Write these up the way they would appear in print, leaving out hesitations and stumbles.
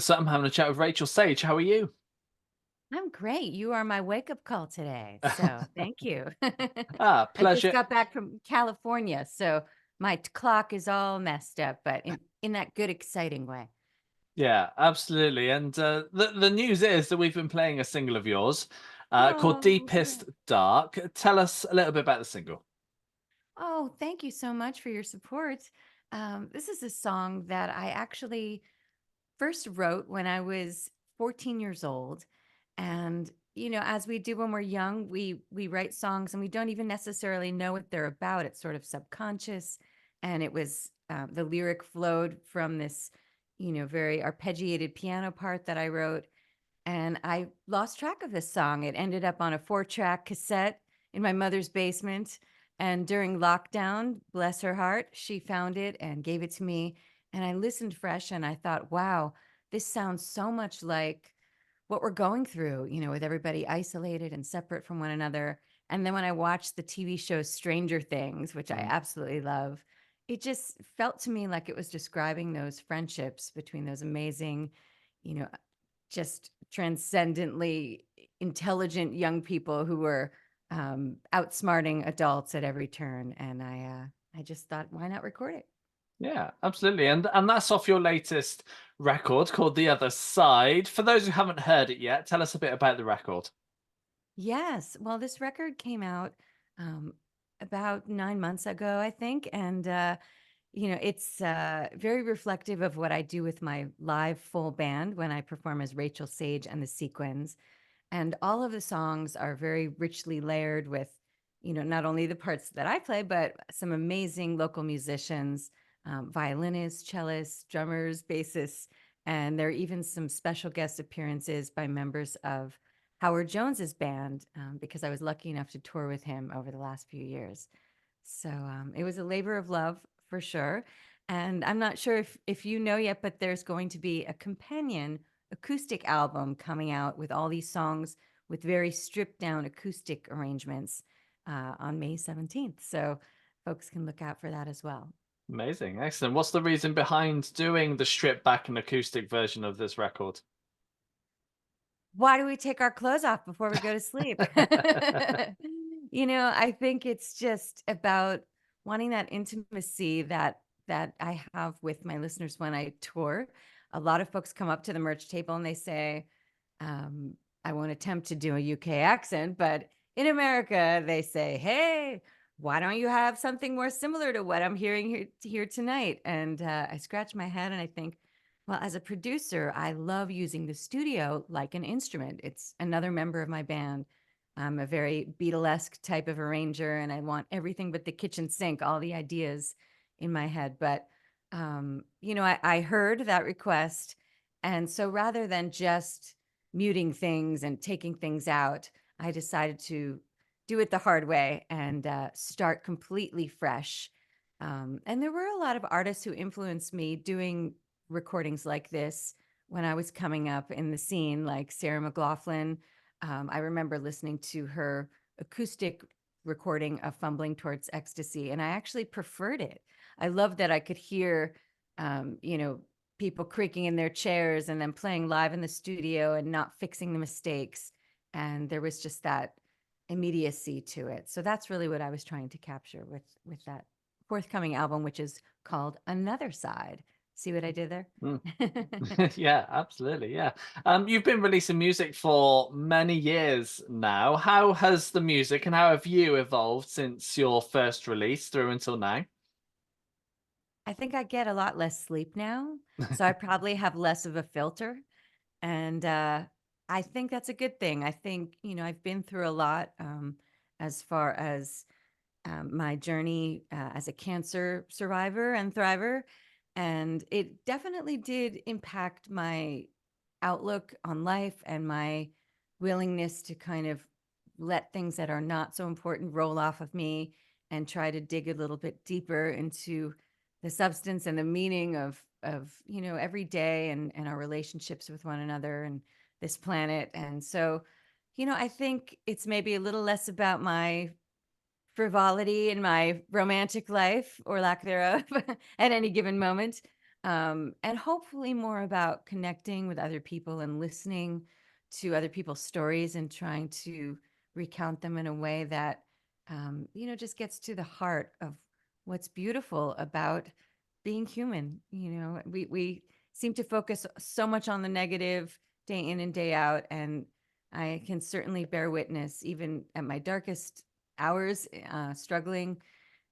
So I'm having a chat with Rachael Sage. How are you? I'm great. You are my wake-up call today, so thank you. I just Pleasure. got back from California, so my clock is all messed up, but in that good, exciting way. Yeah, absolutely. And the news is that we've been playing a single of yours called Oh, Deepest Dark. Tell us a little bit about the single. oh, thank you so much for your support. This is a song that I actually first wrote when I was 14 years old. And, as we do when we're young, we write songs and we don't even necessarily know what they're about. It's sort of subconscious. And it was the lyric flowed from this, very arpeggiated piano part that I wrote. And I lost track of this song. It ended up on a 4-track cassette in my mother's basement. And during lockdown, bless her heart, she found it and gave it to me. And I listened fresh and I thought, wow, this sounds so much like what we're going through, with everybody isolated and separate from one another. And then when I watched the TV show Stranger Things, which I Mm. absolutely love, it just felt to me like it was describing those friendships between those amazing, you know, just transcendently intelligent young people who were outsmarting adults at every turn. And I just thought, why not record it? Yeah, absolutely. And that's off your latest record called The Other Side. For those who haven't heard it yet, tell us a bit about the record. Yes. Well, this record came out um, about 9 months ago, I think. And, it's very reflective of what I do with my live full band when I perform as Rachael Sage and the Sequins. And all of the songs are very richly layered with, not only the parts that I play, but some amazing local musicians, violinists, cellists, drummers, bassists. And there are even some special guest appearances by members of Howard Jones's band, because I was lucky enough to tour with him over the last few years. So it was a labor of love for sure. And I'm not sure if you know yet, but there's going to be a companion acoustic album coming out with all these songs with very stripped down acoustic arrangements on May 17th. So folks can look out for that as well. Amazing. Excellent. What's the reason behind doing the stripped back and acoustic version of this record? Why do we take our clothes off before we go to sleep? I think it's just about wanting that intimacy that I have with my listeners when I tour. A lot of folks come up to the merch table and they say, I won't attempt to do a UK accent, but in America, they say, "Hey, why don't you have something more similar to what I'm hearing here tonight?" And I scratch my head and I think, well, as a producer, I love using the studio like an instrument. It's another member of my band. I'm a very Beatlesque type of arranger, and I want everything but the kitchen sink, all the ideas in my head. But, I heard that request. And so rather than just muting things and taking things out, I decided to do it the hard way and start completely fresh. And there were a lot of artists who influenced me doing recordings like this when I was coming up in the scene, like Sarah McLaughlin. I remember listening to her acoustic recording of Fumbling Towards Ecstasy, and I actually preferred it. I loved that I could hear, people creaking in their chairs and then playing live in the studio and not fixing the mistakes. And there was just that immediacy to it. So that's really what I was trying to capture with that forthcoming album, which is called Another Side. See what I did there? Mm. Yeah, absolutely. Yeah. You've been releasing music for many years now. How has the music and how have you evolved since your first release through until now? I think I get a lot less sleep now, so I probably have less of a filter, and, I think that's a good thing. I think, I've been through a lot, as far as, my journey, as a cancer survivor and thriver, and it definitely did impact my outlook on life and my willingness to kind of let things that are not so important roll off of me and try to dig a little bit deeper into the substance and the meaning of every day and our relationships with one another and this planet. And so, I think it's maybe a little less about my frivolity in my romantic life or lack thereof at any given moment. and hopefully more about connecting with other people and listening to other people's stories and trying to recount them in a way that, just gets to the heart of what's beautiful about being human. We seem to focus so much on the negative day in and day out, and I can certainly bear witness, even at my darkest hours, struggling,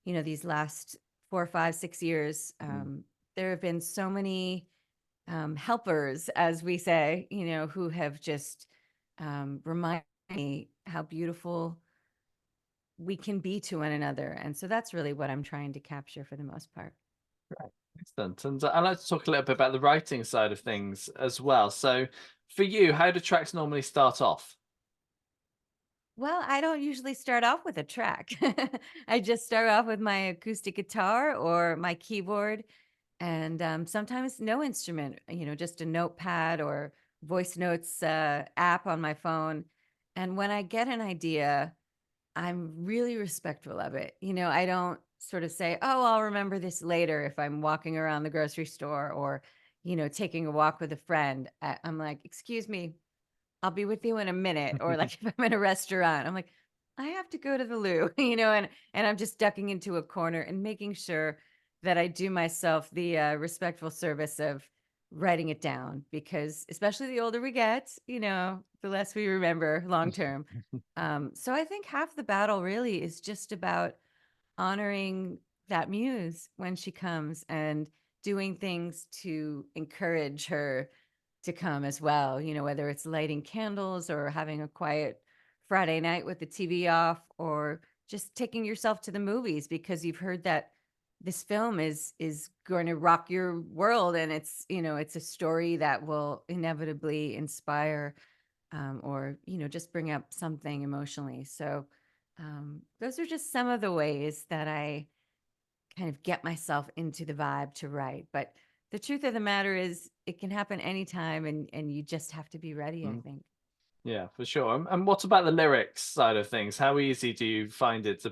these last 4, 5, 6 years. Mm. There have been so many helpers, as we say, who have just reminded me how beautiful we can be to one another. And so that's really what I'm trying to capture for the most part. Right. Excellent. And I'd like to talk a little bit about the writing side of things as well. So, for you, how do tracks normally start off? Well, I don't usually start off with a track. I just start off with my acoustic guitar or my keyboard, and sometimes no instrument, just a notepad or voice notes app on my phone. And when I get an idea, I'm really respectful of it. I don't sort of say, "Oh, I'll remember this later," if I'm walking around the grocery store or, taking a walk with a friend. I'm like, "Excuse me, I'll be with you in a minute." Or like if I'm in a restaurant, I'm like, "I have to go to the loo," and I'm just ducking into a corner and making sure that I do myself the respectful service of writing it down, because especially the older we get, the less we remember long term. So I think half the battle really is just about honoring that muse when she comes and doing things to encourage her to come as well, whether it's lighting candles or having a quiet Friday night with the TV off, or just taking yourself to the movies because you've heard that this film is going to rock your world, and it's a story that will inevitably inspire, or just bring up something emotionally. So those are just some of the ways that I kind of get myself into the vibe to write. But the truth of the matter is it can happen anytime, and you just have to be ready, I Mm. think. Yeah, for sure. And what about the lyrics side of things? How easy do you find it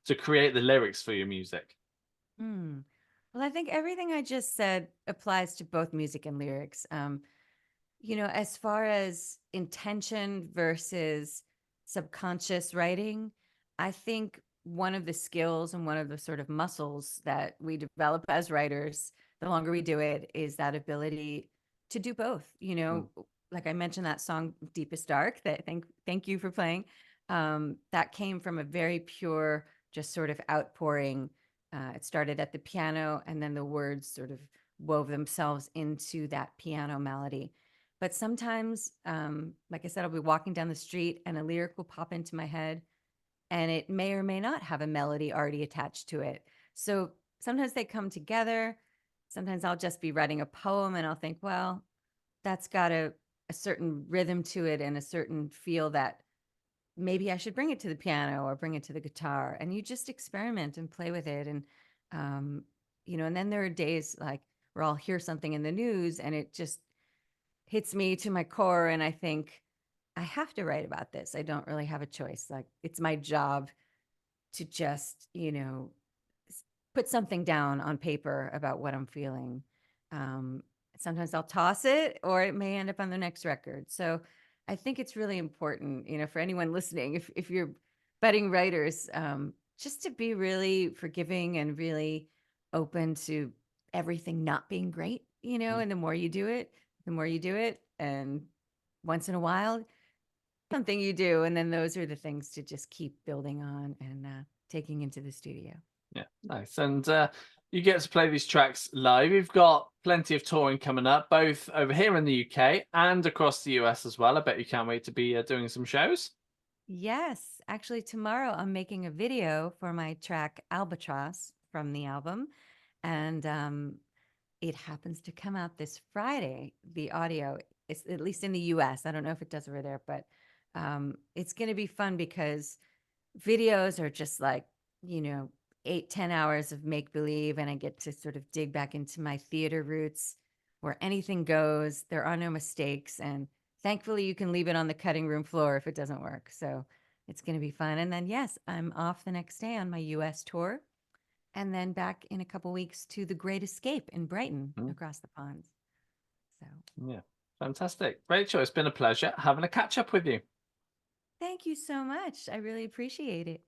to create the lyrics for your music? Hmm. Well, I think everything I just said applies to both music and lyrics. As far as intention versus subconscious writing, I think one of the skills and one of the sort of muscles that we develop as writers, the longer we do it, is that ability to do both. Mm. Like I mentioned, that song "Deepest Dark," that thank you for playing. That came from a very pure, just sort of outpouring. It started at the piano, and then the words sort of wove themselves into that piano melody. But sometimes, like I said, I'll be walking down the street and a lyric will pop into my head, and it may or may not have a melody already attached to it. So sometimes they come together. Sometimes I'll just be writing a poem and I'll think, well, that's got a certain rhythm to it and a certain feel that maybe I should bring it to the piano or bring it to the guitar. And you just experiment and play with it. Um, and then there are days like where I'll hear something in the news and it just hits me to my core, and I think I have to write about this. I don't really have a choice. Like it's my job to just, put something down on paper about what I'm feeling. Um, Sometimes I'll toss it or it may end up on the next record. So I think it's really important, for anyone listening, if you're budding writers, just to be really forgiving and really open to everything not being great, Mm. and the more you do it, the more you do it. And once in a while, something you do. And then those are the things to just keep building on and taking into the studio. Yeah, nice. And you get to play these tracks live. You've got plenty of touring coming up, both over here in the UK and across the US as well. I bet you can't wait to be doing some shows. Yes, actually, tomorrow I'm making a video for my track Albatross from the album. And it happens to come out this Friday. The audio is at least in the US. I don't know if it does over there, but it's going to be fun because videos are just like, you know, 8, 10 hours of make believe. And I get to sort of dig back into my theater roots where anything goes. There are no mistakes. And thankfully, you can leave it on the cutting room floor if it doesn't work. So it's going to be fun. And then, yes, I'm off the next day on my US tour. and then back in a couple weeks to The Great Escape in Brighton, Mm, across the pond. So yeah, fantastic. Rachel, it's been a pleasure having a catch up with you. thank you so much. I really appreciate it.